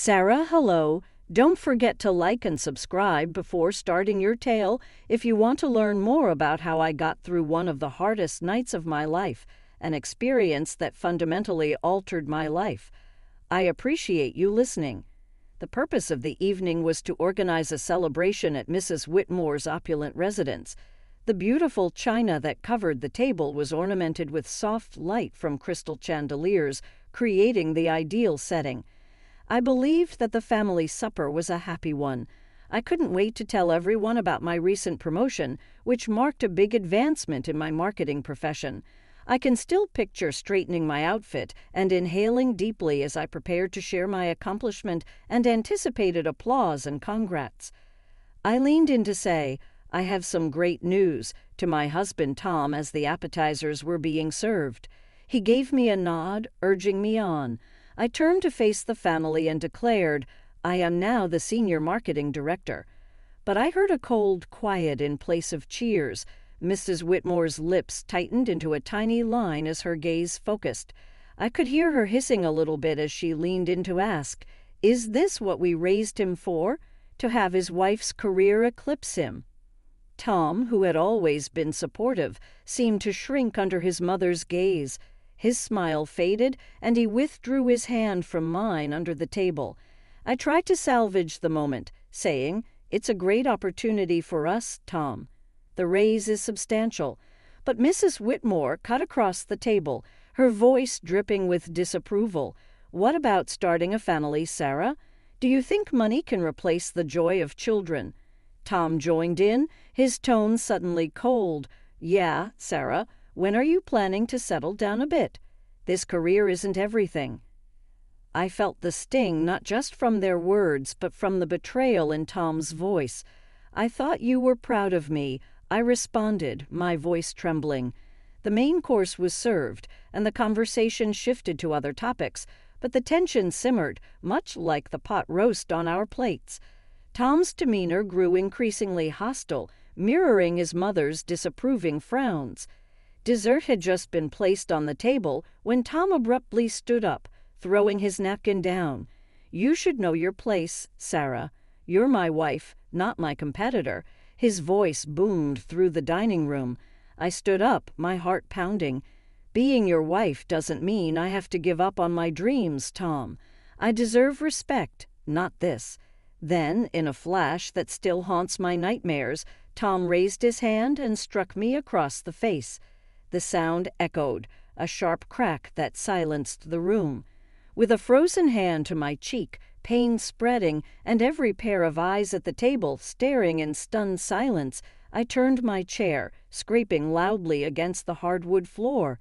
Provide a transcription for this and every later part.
Sarah, hello. Don't forget to like and subscribe before starting your tale if you want to learn more about how I got through one of the hardest nights of my life, an experience that fundamentally altered my life. I appreciate you listening. The purpose of the evening was to organize a celebration at Mrs. Whitmore's opulent residence. The beautiful china that covered the table was ornamented with soft light from crystal chandeliers, creating the ideal setting. I believed that the family supper was a happy one. I couldn't wait to tell everyone about my recent promotion, which marked a big advancement in my marketing profession. I can still picture straightening my outfit and inhaling deeply as I prepared to share my accomplishment and anticipated applause and congrats. I leaned in to say, "I have some great news," to my husband Tom as the appetizers were being served. He gave me a nod, urging me on. I turned to face the family and declared, "I am now the senior marketing director." But I heard a cold quiet in place of cheers. Mrs. Whitmore's lips tightened into a tiny line as her gaze focused. I could hear her hissing a little bit as she leaned in to ask, "Is this what we raised him for? To have his wife's career eclipse him?" Tom, who had always been supportive, seemed to shrink under his mother's gaze. His smile faded, and he withdrew his hand from mine under the table. I tried to salvage the moment, saying, "It's a great opportunity for us, Tom. The raise is substantial." But Mrs. Whitmore cut across the table, her voice dripping with disapproval. "What about starting a family, Sarah? Do you think money can replace the joy of children?" Tom joined in, his tone suddenly cold. "Yeah, Sarah. When are you planning to settle down a bit? This career isn't everything." I felt the sting not just from their words, but from the betrayal in Tom's voice. "I thought you were proud of me," I responded, my voice trembling. The main course was served, and the conversation shifted to other topics, but the tension simmered, much like the pot roast on our plates. Tom's demeanor grew increasingly hostile, mirroring his mother's disapproving frowns. Dessert had just been placed on the table when Tom abruptly stood up, throwing his napkin down. "You should know your place, Sarah. You're my wife, not my competitor." His voice boomed through the dining room. I stood up, my heart pounding. "Being your wife doesn't mean I have to give up on my dreams, Tom. I deserve respect, not this." Then, in a flash that still haunts my nightmares, Tom raised his hand and struck me across the face. The sound echoed, a sharp crack that silenced the room. With a frozen hand to my cheek, pain spreading, and every pair of eyes at the table staring in stunned silence, I turned my chair, scraping loudly against the hardwood floor.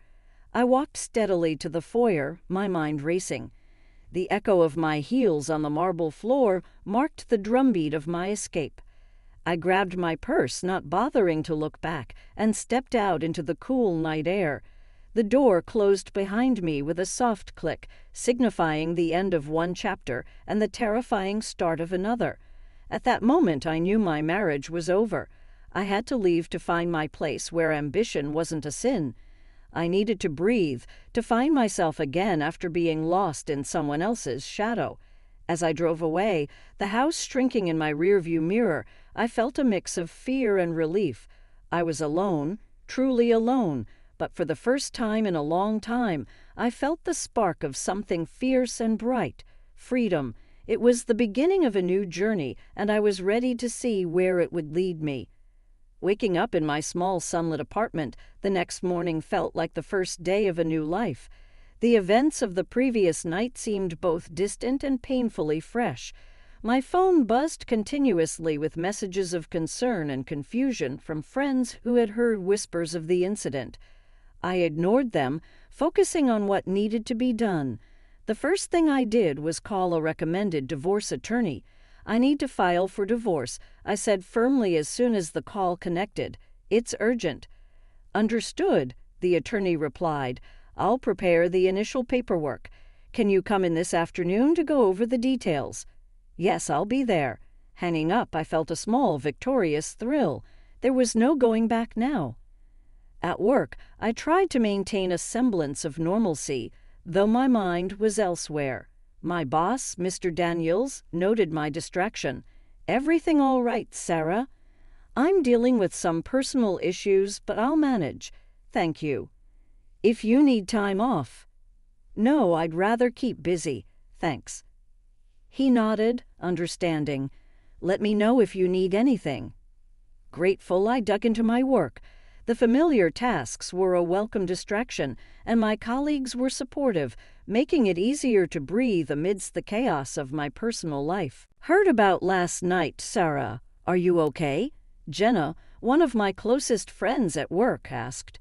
I walked steadily to the foyer, my mind racing. The echo of my heels on the marble floor marked the drumbeat of my escape. I grabbed my purse, not bothering to look back, and stepped out into the cool night air. The door closed behind me with a soft click, signifying the end of one chapter and the terrifying start of another. At that moment I knew my marriage was over. I had to leave to find my place where ambition wasn't a sin. I needed to breathe, to find myself again after being lost in someone else's shadow. As I drove away, the house shrinking in my rearview mirror, I felt a mix of fear and relief. I was alone, truly alone, but for the first time in a long time, I felt the spark of something fierce and bright. Freedom. It was the beginning of a new journey, and I was ready to see where it would lead me. Waking up in my small sunlit apartment the next morning felt like the first day of a new life. The events of the previous night seemed both distant and painfully fresh. My phone buzzed continuously with messages of concern and confusion from friends who had heard whispers of the incident. I ignored them, focusing on what needed to be done. The first thing I did was call a recommended divorce attorney. "I need to file for divorce," I said firmly as soon as the call connected. "It's urgent." "Understood," the attorney replied. "I'll prepare the initial paperwork. Can you come in this afternoon to go over the details?" "Yes, I'll be there." Hanging up, I felt a small, victorious thrill. There was no going back now. At work, I tried to maintain a semblance of normalcy, though my mind was elsewhere. My boss, Mr. Daniels, noted my distraction. "Everything all right, Sarah?" "I'm dealing with some personal issues, but I'll manage. Thank you." "If you need time off." "No, I'd rather keep busy. Thanks." He nodded, understanding. "Let me know if you need anything." Grateful, I dug into my work. The familiar tasks were a welcome distraction, and my colleagues were supportive, making it easier to breathe amidst the chaos of my personal life. "Heard about last night, Sarah. Are you okay?" Jenna, one of my closest friends at work, asked.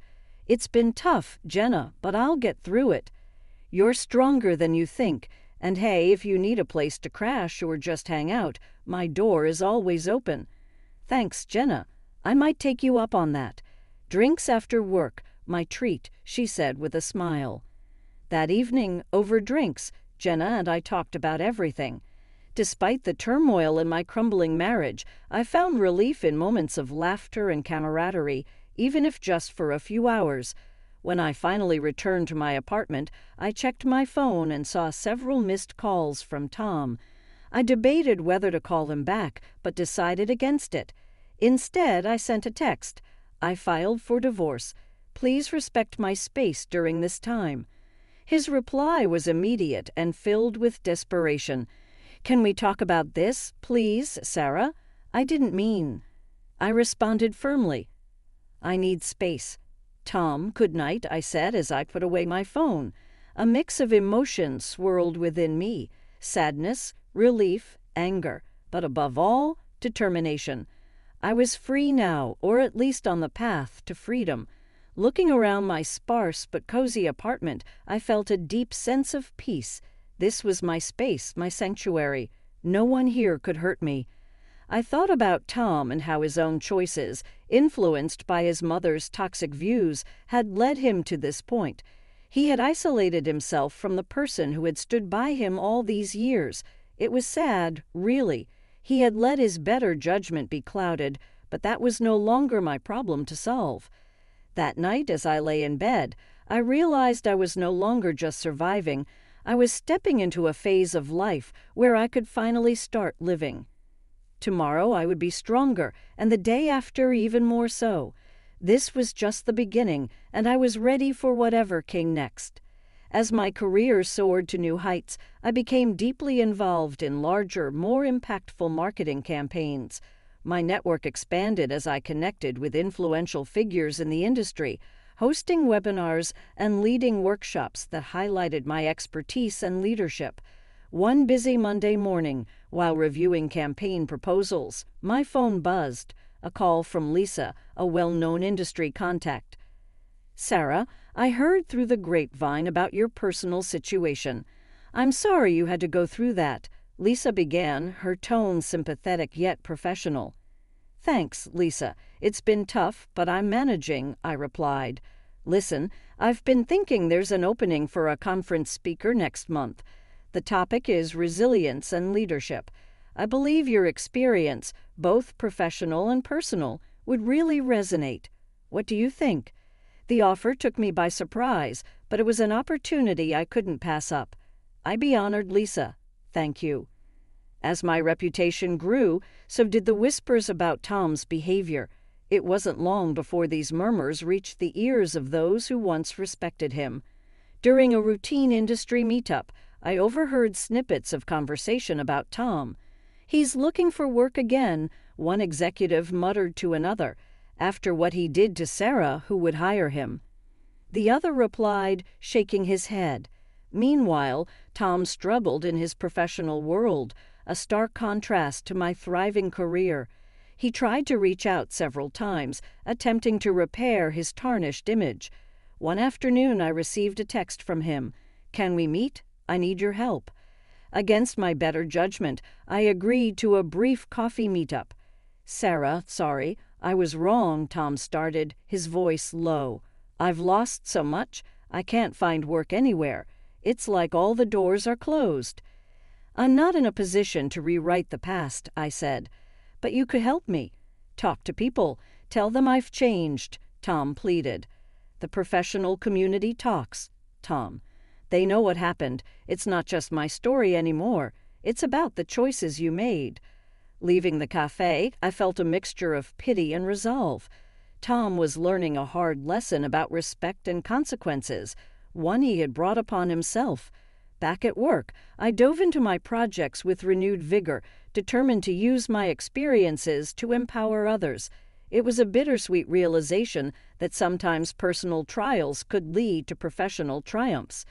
"It's been tough, Jenna, but I'll get through it." "You're stronger than you think. And hey, if you need a place to crash or just hang out, my door is always open." "Thanks, Jenna. I might take you up on that. Drinks after work, my treat," she said with a smile. That evening, over drinks, Jenna and I talked about everything. Despite the turmoil in my crumbling marriage, I found relief in moments of laughter and camaraderie, even if just for a few hours. When I finally returned to my apartment, I checked my phone and saw several missed calls from Tom. I debated whether to call him back, but decided against it. Instead, I sent a text. "I filed for divorce. Please respect my space during this time." His reply was immediate and filled with desperation. "Can we talk about this, please, Sarah? I didn't mean." I responded firmly. "I need space." "Tom, good night," I said as I put away my phone. A mix of emotions swirled within me: sadness, relief, anger, but above all, determination. I was free now, or at least on the path to freedom. Looking around my sparse but cozy apartment, I felt a deep sense of peace. This was my space, my sanctuary. No one here could hurt me. I thought about Tom and how his own choices, influenced by his mother's toxic views, had led him to this point. He had isolated himself from the person who had stood by him all these years. It was sad, really. He had let his better judgment be clouded, but that was no longer my problem to solve. That night, as I lay in bed, I realized I was no longer just surviving. I was stepping into a phase of life where I could finally start living. Tomorrow I would be stronger, and the day after even more so. This was just the beginning, and I was ready for whatever came next. As my career soared to new heights, I became deeply involved in larger, more impactful marketing campaigns. My network expanded as I connected with influential figures in the industry, hosting webinars and leading workshops that highlighted my expertise and leadership. One busy Monday morning, while reviewing campaign proposals, my phone buzzed. A call from Lisa, a well-known industry contact. "Sarah, I heard through the grapevine about your personal situation. I'm sorry you had to go through that," Lisa began, her tone sympathetic yet professional. "Thanks, Lisa. It's been tough, but I'm managing," I replied. "Listen, I've been thinking there's an opening for a conference speaker next month. The topic is resilience and leadership. I believe your experience, both professional and personal, would really resonate. What do you think?" The offer took me by surprise, but it was an opportunity I couldn't pass up. "I'd be honored, Lisa. Thank you." As my reputation grew, so did the whispers about Tom's behavior. It wasn't long before these murmurs reached the ears of those who once respected him. During a routine industry meetup, I overheard snippets of conversation about Tom. "He's looking for work again," one executive muttered to another, after what he did to Sarah, who would hire him. The other replied, shaking his head. Meanwhile, Tom struggled in his professional world, a stark contrast to my thriving career. He tried to reach out several times, attempting to repair his tarnished image. One afternoon I received a text from him. "Can we meet? I need your help." Against my better judgment, I agreed to a brief coffee meetup. "Sarah, sorry, I was wrong," Tom started, his voice low. "I've lost so much, I can't find work anywhere. It's like all the doors are closed." "I'm not in a position to rewrite the past," I said. "But you could help me. Talk to people. Tell them I've changed," Tom pleaded. "The professional community talks, Tom. They know what happened. It's not just my story anymore. It's about the choices you made." Leaving the cafe, I felt a mixture of pity and resolve. Tom was learning a hard lesson about respect and consequences, one he had brought upon himself. Back at work, I dove into my projects with renewed vigor, determined to use my experiences to empower others. It was a bittersweet realization that sometimes personal trials could lead to professional triumphs.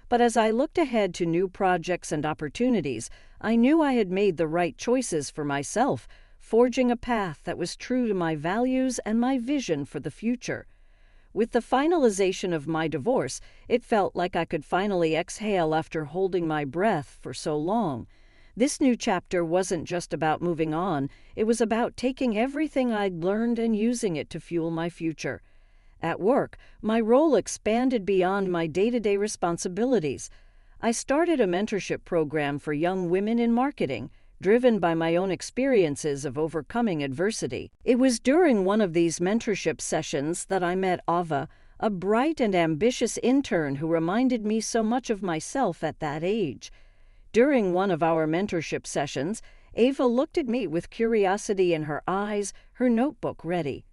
But as I looked ahead to new projects and opportunities, I knew I had made the right choices for myself, forging a path that was true to my values and my vision for the future. With the finalization of my divorce, it felt like I could finally exhale after holding my breath for so long. This new chapter wasn't just about moving on, it was about taking everything I'd learned and using it to fuel my future. At work, my role expanded beyond my day-to-day responsibilities. I started a mentorship program for young women in marketing, driven by my own experiences of overcoming adversity. It was during one of these mentorship sessions that I met Ava, a bright and ambitious intern who reminded me so much of myself at that age. During one of our mentorship sessions, Ava looked at me with curiosity in her eyes, her notebook ready.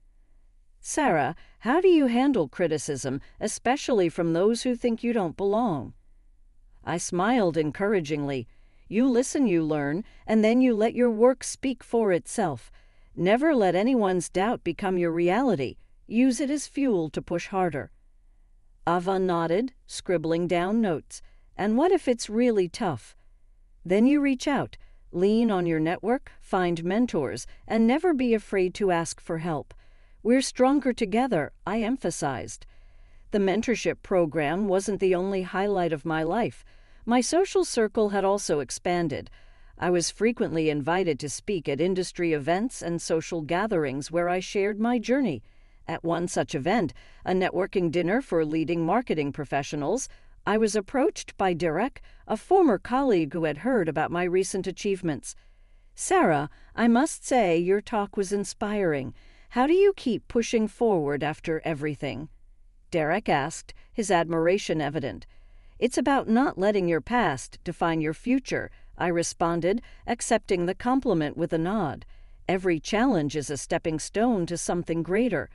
"Sarah, how do you handle criticism, especially from those who think you don't belong?" I smiled encouragingly. "You listen, you learn, and then you let your work speak for itself. Never let anyone's doubt become your reality. Use it as fuel to push harder." Ava nodded, scribbling down notes. "And what if it's really tough?" "Then you reach out, lean on your network, find mentors, and never be afraid to ask for help. We're stronger together," I emphasized. The mentorship program wasn't the only highlight of my life. My social circle had also expanded. I was frequently invited to speak at industry events and social gatherings where I shared my journey. At one such event, a networking dinner for leading marketing professionals, I was approached by Derek, a former colleague who had heard about my recent achievements. "Sarah, I must say your talk was inspiring. How do you keep pushing forward after everything?" Derek asked, his admiration evident. "It's about not letting your past define your future," I responded, accepting the compliment with a nod. "Every challenge is a stepping stone to something greater."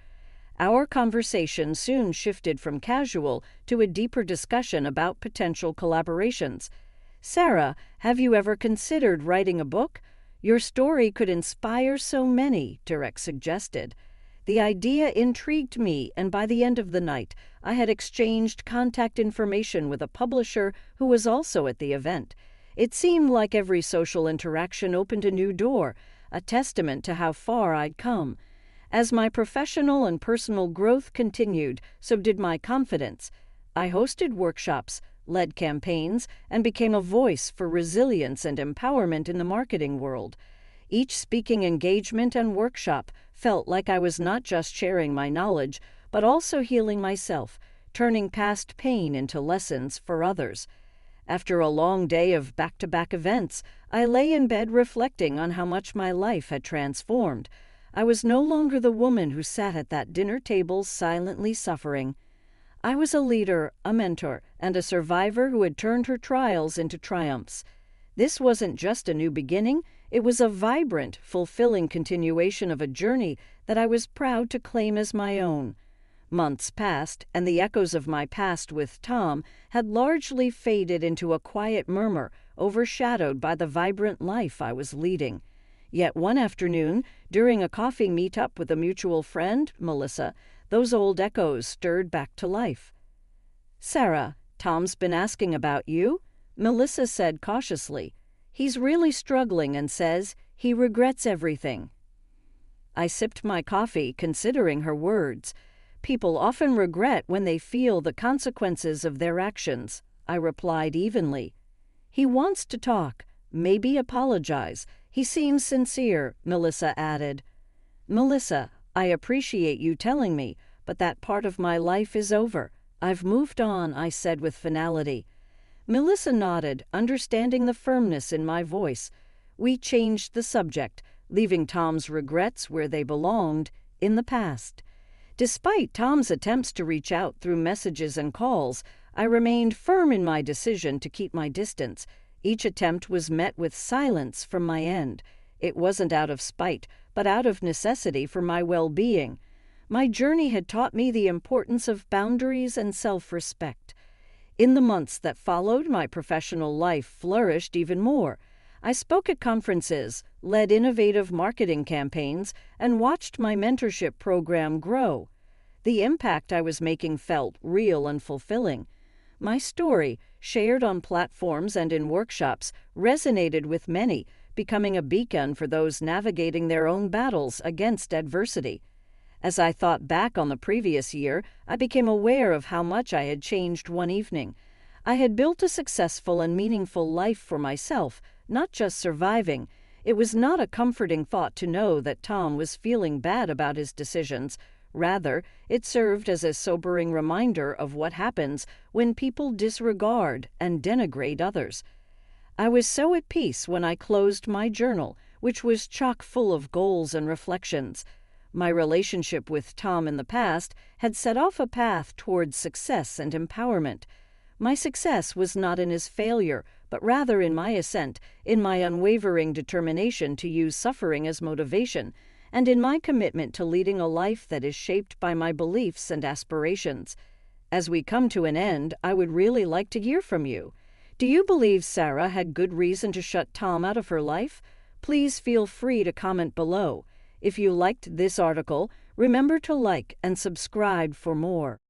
Our conversation soon shifted from casual to a deeper discussion about potential collaborations. "Sarah, have you ever considered writing a book? Your story could inspire so many," Derek suggested. The idea intrigued me, and by the end of the night, I had exchanged contact information with a publisher who was also at the event. It seemed like every social interaction opened a new door, a testament to how far I'd come. As my professional and personal growth continued, so did my confidence. I hosted workshops, led campaigns, and became a voice for resilience and empowerment in the marketing world. Each speaking engagement and workshop felt like I was not just sharing my knowledge, but also healing myself, turning past pain into lessons for others. After a long day of back-to-back events, I lay in bed reflecting on how much my life had transformed. I was no longer the woman who sat at that dinner table silently suffering. I was a leader, a mentor, and a survivor who had turned her trials into triumphs. This wasn't just a new beginning, it was a vibrant, fulfilling continuation of a journey that I was proud to claim as my own. Months passed, and the echoes of my past with Tom had largely faded into a quiet murmur, overshadowed by the vibrant life I was leading. Yet one afternoon, during a coffee meet-up with a mutual friend, Melissa, those old echoes stirred back to life. "Sarah, Tom's been asking about you," Melissa said cautiously. "He's really struggling and says he regrets everything." I sipped my coffee, considering her words. "People often regret when they feel the consequences of their actions," I replied evenly. "He wants to talk, maybe apologize. He seems sincere," Melissa added. "Melissa, I appreciate you telling me, but that part of my life is over. I've moved on," I said with finality. Melissa nodded, understanding the firmness in my voice. We changed the subject, leaving Tom's regrets where they belonged, in the past. Despite Tom's attempts to reach out through messages and calls, I remained firm in my decision to keep my distance. Each attempt was met with silence from my end. It wasn't out of spite, but out of necessity for my well-being. My journey had taught me the importance of boundaries and self-respect. In the months that followed, my professional life flourished even more. I spoke at conferences, led innovative marketing campaigns, and watched my mentorship program grow. The impact I was making felt real and fulfilling. My story, shared on platforms and in workshops, resonated with many, becoming a beacon for those navigating their own battles against adversity. As I thought back on the previous year, I became aware of how much I had changed one evening. I had built a successful and meaningful life for myself, not just surviving. It was not a comforting thought to know that Tom was feeling bad about his decisions. Rather, it served as a sobering reminder of what happens when people disregard and denigrate others. I was so at peace when I closed my journal, which was chock full of goals and reflections. My relationship with Tom in the past had set off a path towards success and empowerment. My success was not in his failure, but rather in my ascent, in my unwavering determination to use suffering as motivation, and in my commitment to leading a life that is shaped by my beliefs and aspirations. As we come to an end, I would really like to hear from you. Do you believe Sarah had good reason to shut Tom out of her life? Please feel free to comment below. If you liked this article, remember to like and subscribe for more.